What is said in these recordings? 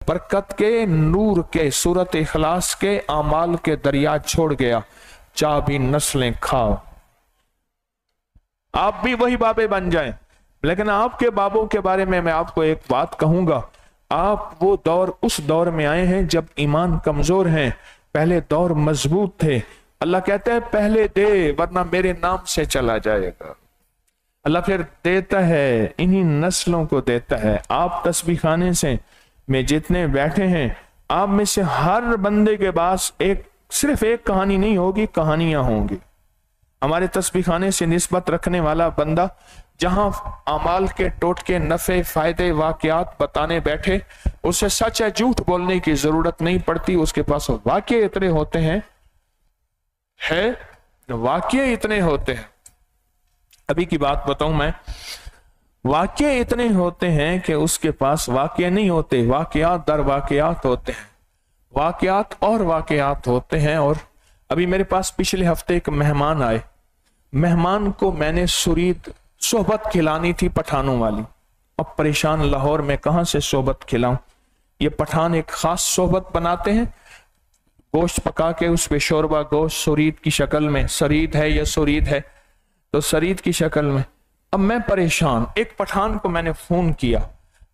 बरकत के, नूर के, सूरत इखलास के, आमाल के दरिया छोड़ गया, चाह भी नस्लें खाओ। आप भी वही बाबे बन जाएं। लेकिन आपके बाबों के बारे में मैं आपको एक बात कहूंगा, आप वो दौर, उस दौर में आए हैं जब ईमान कमजोर हैं, पहले दौर मजबूत थे। अल्लाह कहते हैं पहले दे वरना मेरे नाम से चला जाएगा। अल्लाह फिर देता है, इन्हीं नस्लों को देता है। आप तस्बीह खाने से में जितने बैठे हैं, आप में से हर बंदे के पास सिर्फ एक कहानी नहीं होगी, कहानियां होंगी। हमारे तस्बीह खाने से निस्बत रखने वाला बंदा जहां अमाल के टोटके, नफे, फायदे, वाकयात बताने बैठे, उसे सच है झूठ बोलने की जरूरत नहीं पड़ती। उसके पास वाकये इतने होते हैं, वाकये इतने होते हैं। अभी की बात बताऊं मैं, वाकये इतने होते हैं कि उसके पास वाकये नहीं होते, वाकयात दर वाकयात होते हैं, वाकयात और वाकयात होते हैं। और अभी मेरे पास पिछले हफ्ते एक मेहमान आए, मेहमान को मैंने सुरीद सोहबत खिलानी थी पठानों वाली। अब परेशान, लाहौर में कहां से सोहबत खिलाऊं। ये पठान एक खास सोहबत बनाते हैं, गोश्त पका के उस पे शोरबा, गोश्त सुरीद की शक्ल में, सरीद है या सुरीद है तो सरीद की शक्ल में। अब मैं परेशान, एक पठान को मैंने फोन किया,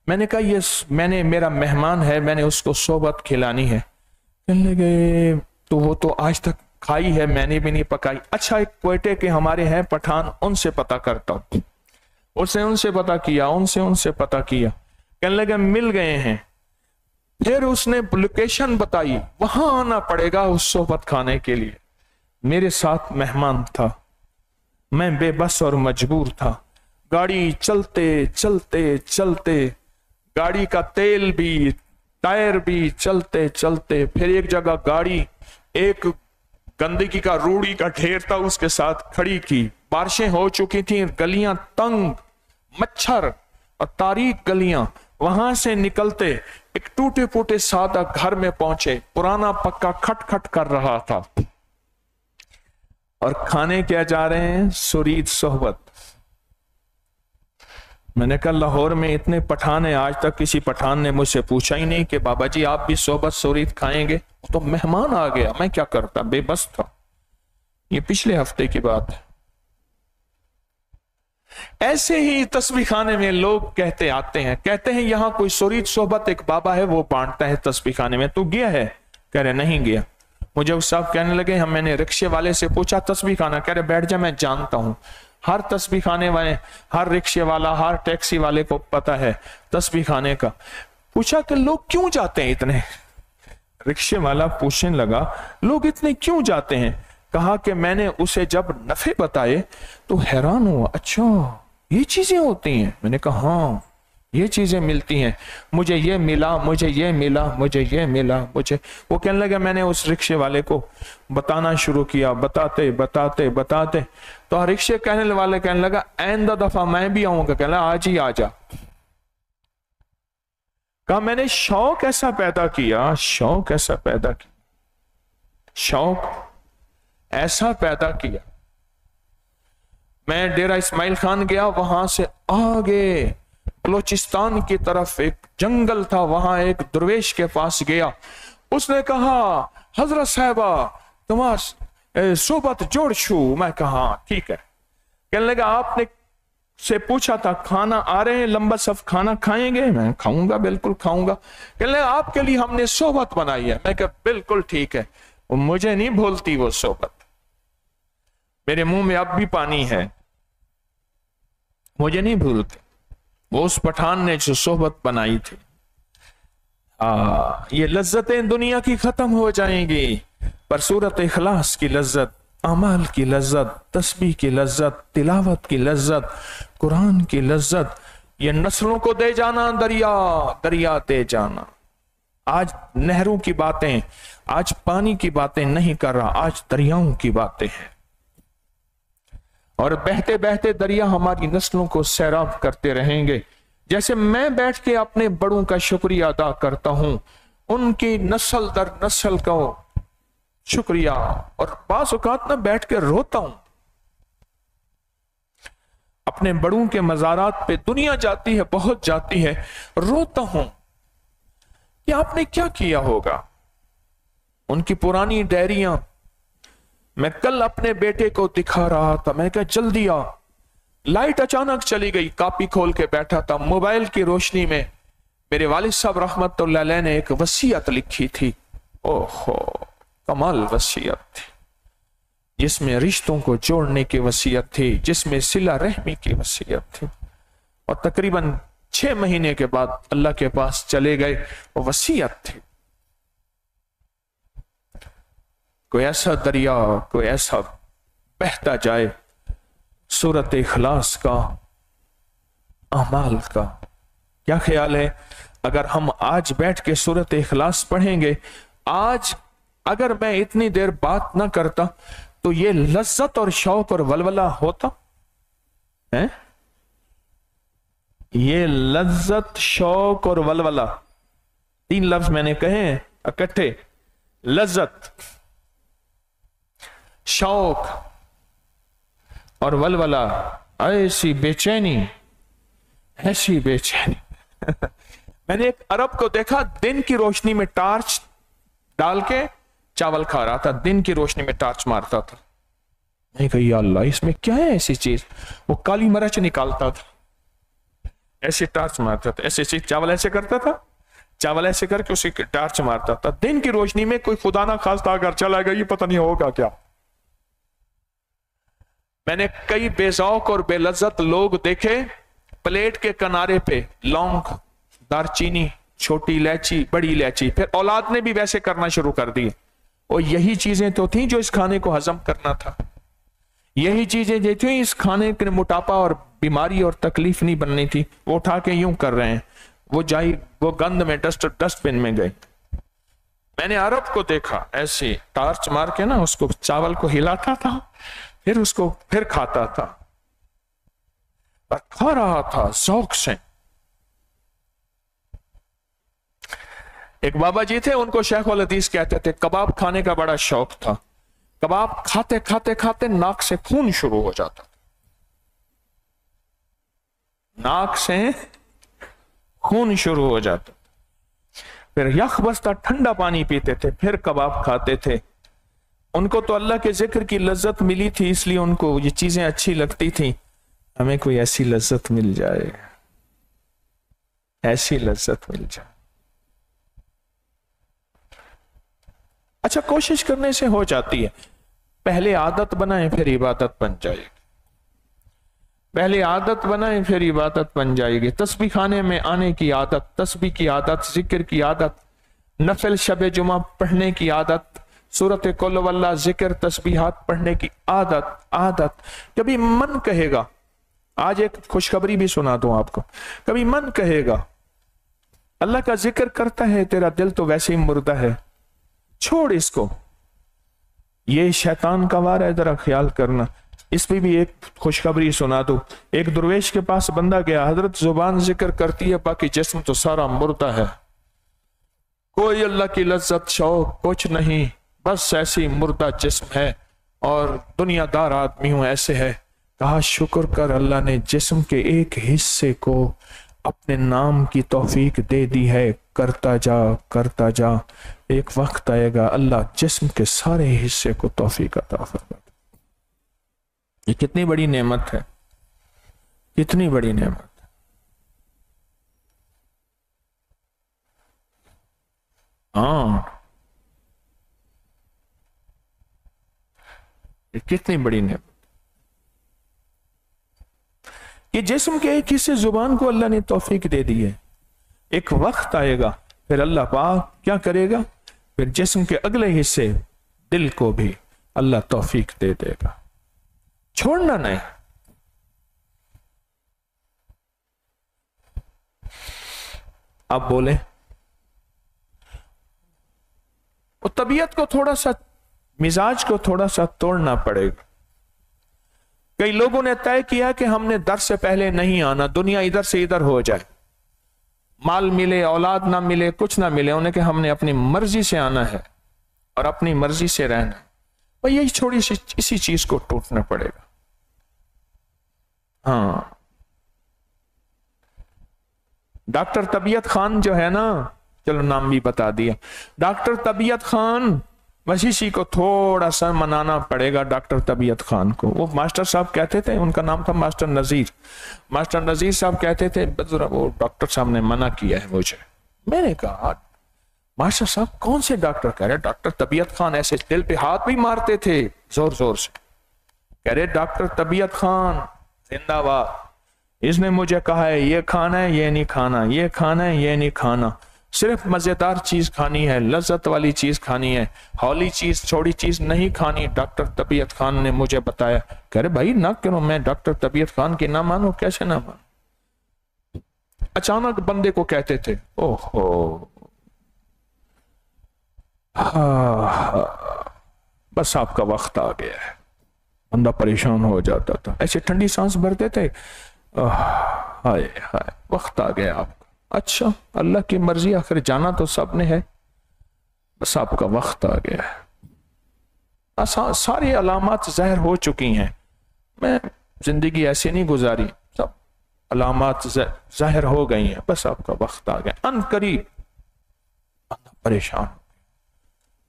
मैंने कहा ये मेरा मेहमान है, मैंने उसको सोहबत खिलानी है। कहने लगे तो वो तो आज तक खाई है, मैंने भी नहीं पकाई। अच्छा, एक क्वेटे के हमारे हैं पठान, उनसे पता करता हूं। उनसे पता किया, उनसे पता किया, कहने लगे मिल गए हैं। फिर उसने लोकेशन बताई, वहां आना पड़ेगा उस सोहबत खाने के लिए। मेरे साथ मेहमान था, मैं बेबस और मजबूर था। गाड़ी चलते चलते चलते, गाड़ी का तेल भी, टायर भी चलते चलते, फिर एक जगह गाड़ी एक गंदगी का, रूड़ी का ढेर था, उसके साथ खड़ी की। बारिशें हो चुकी थी, गलियां तंग, मच्छर और तारीक गलियां। वहां से निकलते एक टूटे फूटे सादा घर में पहुंचे, पुराना पक्का खटखट कर रहा था। और खाने क्या जा रहे हैं? सुरीद सोहबत। मैंने कहा लाहौर में इतने पठान हैं, आज तक किसी पठान ने मुझसे पूछा ही नहीं कि बाबा जी आप भी सोहबत सुरीद खाएंगे। तो मेहमान आ गया, मैं क्या करता, बेबस था। ये पिछले हफ्ते की बात है। ऐसे ही तस्बीह खाने में लोग कहते आते हैं, कहते हैं यहां कोई सुरीद सोहबत एक बाबा है, वो बांटता है तस्बीह खाने में, तू गया है? कह रहे नहीं गया। मुझे उस साहब कहने लगे, मैंने रिक्शे वाले से पूछा तस्बीह खाना, कह रहे बैठ जा, मैं जानता हूं। हर तस्बीह खाने वाले, हर रिक्शे वाला, हर टैक्सी वाले को पता है तस्बीह खाने का। पूछा कि लोग क्यों जाते हैं इतने? रिक्शे वाला पूछने लगा लोग इतने क्यों जाते हैं? कहा कि मैंने उसे जब नफे बताए तो हैरान हुआ, अच्छा ये चीजें होती हैं। मैंने कहा हाँ ये चीजें मिलती हैं, मुझे ये मिला, मुझे ये मिला, मुझे ये मिला, मुझे। वो कहने लगा, मैंने उस रिक्शे वाले को बताना शुरू किया, बताते बताते बताते तो रिक्शे कहने वाले कहने लगा आइंदा दफा मैं भी आऊंगा। कहना आज ही आ जा। कहा मैंने शौक ऐसा पैदा किया, शौक ऐसा पैदा किया, शौक ऐसा पैदा किया। मैं डेरा इस्माइल खान गया, वहां से आगे बलोचिस्तान की तरफ एक जंगल था, वहां एक दरवेश के पास गया। उसने कहा हजरत साहबा तुम्हार सोबत जोड़ छू। मैं कहा ठीक है। कहने लगा आपने से पूछा था खाना आ रहे हैं, लंबा सफ खाना खाएंगे? मैं खाऊंगा, बिल्कुल खाऊंगा। कहने लगा आपके लिए हमने सोबत बनाई है। मैं कहा बिल्कुल ठीक है। मुझे नहीं भूलती वो सोबत, मेरे मुंह में अब भी पानी है, मुझे नहीं भूलती। वो उस पठान ने जो सोहबत बनाई थी। ये लज्जतें दुनिया की खत्म हो जाएंगी, पर सूरत इखलास की लज्जत, अमाल की लज्जत, तस्बीह की लज्जत, तिलावत की लज्जत, कुरान की लज्जत, ये नस्लों को दे जाना, दरिया दरिया दे जाना। आज नहरों की बातें, आज पानी की बातें नहीं कर रहा, आज दरियाओं की बातें हैं। और बहते बहते दरिया हमारी नस्लों को सैराब करते रहेंगे। जैसे मैं बैठ के अपने बड़ों का शुक्रिया अदा करता हूं, उनकी नस्ल दर नस्ल का शुक्रिया, और बास औकात में बैठ के रोता हूं। अपने बड़ों के मज़ारात पे दुनिया जाती है, बहुत जाती है, रोता हूं کہ آپ نے کیا کیا ہوگا. ان کی پرانی ڈائریاں میں کل اپنے بیٹے کو دکھا رہا تھا. میں کہا جلدی آ. لائٹ اچانک چلی گئی, کاپی کھول کے بیٹھا تھا. موبائل کی روشنی میں میرے والد صاحب رحمت اللہ علیہ نے ایک وصیت لکھی تھی. اوہو, کمال وصیت تھی, جس میں رشتوں کو جوڑنے کی وصیت تھی, جس میں صلہ رحمی کی وصیت تھی. اور تقریباً 6 مہینے کے بعد اللہ کے پاس چلے گئے. وہ وصیت تھی. کوئی ایسا دریا, کوئی ایسا بہتا جائے سورت اخلاص کا, اعمال کا. کیا خیال ہے اگر ہم آج بیٹھ کے سورت اخلاص پڑھیں گے, آج اگر میں اتنی دیر بات نہ کرتا تو یہ لذت اور شوق اور ولولہ ہوتا ہے؟ یہ لذت, شوق اور ولولہ, 3 لفظ میں نے کہے ہیں اکٹھے. لذت, شوق اور ولولہ. ایسی بے چینی, ایسی بے چینی. میں نے ایک عرب کو دیکھا دن کی روشنی میں ٹارچ ڈال کے چاول کھا رہا تھا. دن کی روشنی میں ٹارچ مارتا تھا. میں کہا یا اللہ, اس میں کیا ہے ایسی چیز؟ وہ کالی مرچ نکالتا تھا, ایسے ٹارچ مارتا تھا, ایسے چاول ایسے کرتا تھا, چاول ایسے کر کے اسے ٹارچ مارتا تھا. دن کی روشنی میں کوئی خدا نہ خواستہ اگر چلا گیا, یہ پتہ نہیں ہوگا کیا. میں نے کئی بے ذوق اور بے لذت لوگ دیکھے پلیٹ کے کنارے پہ لونگ, دار چینی, چھوٹی الائچی, بڑی الائچی. پھر اولاد نے بھی ویسے کرنا شروع کر دی. اور یہی چیزیں تو تھیں جو اس کھانے کو ہضم کرنا تھا. یہی چیزیں جو تھیں اس کھانے کے موٹاپا اور بیماری اور تکلیف نہیں بننی تھی. وہ اٹھا کے یوں کر رہے ہیں, وہ گند میں ڈسٹ بن میں گئے. میں نے عرب کو دیکھا ایسے ٹارچ مار کے نا اس کو چاول کو ہلاتا تھا, پھر اس کو پھر کھاتا تھا, اور کھا رہا تھا ذوق سے. ایک بابا جی تھے, ان کو شیخ الحدیث کہتے تھے. کباب کھانے کا بڑا شوق تھا. کباب کھاتے کھاتے کھاتے ناک سے خون شروع ہو جاتا, ناک سے خون شروع ہو جاتا. پھر یخ بستہ ٹھنڈا پانی پیتے تھے, پھر کباب کھاتے تھے. ان کو تو اللہ کے ذکر کی لذت ملی تھی, اس لیے ان کو یہ چیزیں اچھی لگتی تھیں. ہمیں کوئی ایسی لذت مل جائے, ایسی لذت مل جائے. اچھا, کوشش کرنے سے ہو جاتی ہے. پہلے عادت بنائیں پھر عبادت بن جائے گی. پہلے عادت بنائیں پھر عبادت بن جائے گی. تسبیح خانے میں آنے کی عادت, تسبیح کی عادت, ذکر کی عادت, نفل شب جمعہ پڑھنے کی عادت, سورت قل واللہ, ذکر, تسبیحات پڑھنے کی عادت. کبھی من کہے گا, آج ایک خوشخبری بھی سنا دوں آپ کو, کبھی من کہے گا اللہ کا ذکر کرتا ہے, تیرا دل تو ویسے ہی مردہ ہے, چھوڑ اس کو. یہ شیطان کا وار ہے, ذرا خیال کرنا. اس پہ بھی ایک خوشخبری سنا دو. ایک درویش کے پاس بندہ گیا, حضرت زبان ذکر کرتی ہے, باقی جسم تو سارا مردہ ہے, کوئی اللہ کی لذت شوق کچھ نہیں, بس ایسی مردہ جسم ہے, اور دنیا دار آدمی ہوں ایسے ہے. کہا شکر کر, اللہ نے جسم کے ایک حصے کو اپنے نام کی توفیق دے دی ہے, کرتا جا کرتا جا, ایک وقت آئے گا اللہ جسم کے سارے حصے کو توفیق عطا فرمائے. یہ کتنی بڑی نعمت ہے, کتنی بڑی نعمت ہے. ہاں, یہ کتنی بڑی نعمت. یہ جسم کے ایک حصے زبان کو اللہ نے توفیق دے دی ہے. ایک وقت آئے گا پھر اللہ پاک کیا کرے گا, پھر جسم کے اگلے حصے دل کو بھی اللہ توفیق دے دے گا. چھوڑنا نہیں. آپ بولیں, وہ طبیعت کو تھوڑا سا, مزاج کو تھوڑا سا توڑنا پڑے گا. کئی لوگوں نے طے کیا کہ ہم نے درس سے پہلے نہیں آنا, دنیا ادھر سے ادھر ہو جائے, مال ملے, اولاد نہ ملے, کچھ نہ ملے, انہیں کہ ہم نے اپنی مرضی سے آنا ہے اور اپنی مرضی سے رہنا ہے. اور یہی چھوڑی سی اسی چیز کو ٹوٹنا پڑے گا. ہاں, ڈاکٹر طبیعت خان جو ہے نا, चलो नाम भी बता दिया, डॉक्टर तबीयत खान। बस इसी को थोड़ा सा मनाना पड़ेगा, डॉक्टर तबीयत खान को। वो मास्टर साहब कहते थे, उनका नाम था मास्टर नजीर। मास्टर नजीर साहब कहते थे वो डॉक्टर साहब ने मना किया है मुझे। मैंने कहा मास्टर साहब कौन से डॉक्टर? कह रहे डॉक्टर तबीयत खान। ऐसे दिल पे हाथ भी मारते थे जोर जोर से। कह रहे डॉक्टर तबीयत खान जिंदाबाद, इसने मुझे कहा है ये खाना है ये नहीं खाना, ये खाना है ये नहीं खाना, सिर्फ मजेदार चीज खानी है, लज्जत वाली चीज खानी है, हौली चीज छोड़ी चीज नहीं खानी, डॉक्टर तबीयत खान ने मुझे बताया। कह रहे भाई ना करो, मैं डॉक्टर तबीयत खान की ना मानो, कैसे ना मानो? अचानक बंदे को कहते थे ओहो बस आपका वक्त आ गया है। बंदा परेशान हो जाता था, ऐसे ठंडी सांस भरते थे, हाय हाय वक्त आ गया आपका। अच्छा अल्लाह की मर्जी, आखिर जाना तो सब ने है, बस आपका वक्त आ गया है। सारी अलामात ज़ाहिर हो चुकी हैं, मैं जिंदगी ऐसे नहीं गुजारी, सब अलामात ज़ाहिर हो गई हैं, बस आपका वक्त आ गया। अन करीब परेशान।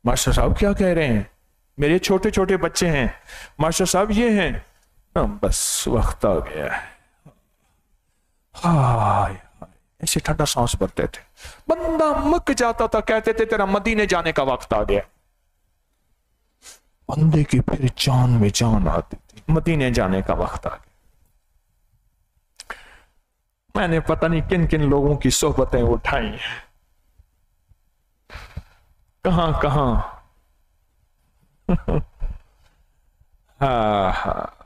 मास्टर साहब क्या कह रहे हैं? मेरे छोटे छोटे बच्चे हैं मास्टर साहब, ये हैं। बस वक्त आ गया है। हाय ऐसे ठंडा सांस भरते थे, बंदा मक जाता था, कहते थे तेरा मदीने जाने का वक्त आ गया। बंदे की फिर जान में जान आती थी, मदीने जाने का वक्त आ गया। मैंने पता नहीं किन किन लोगों की सोहबतें उठाई हैं, कहां कहां। हाँ हाँ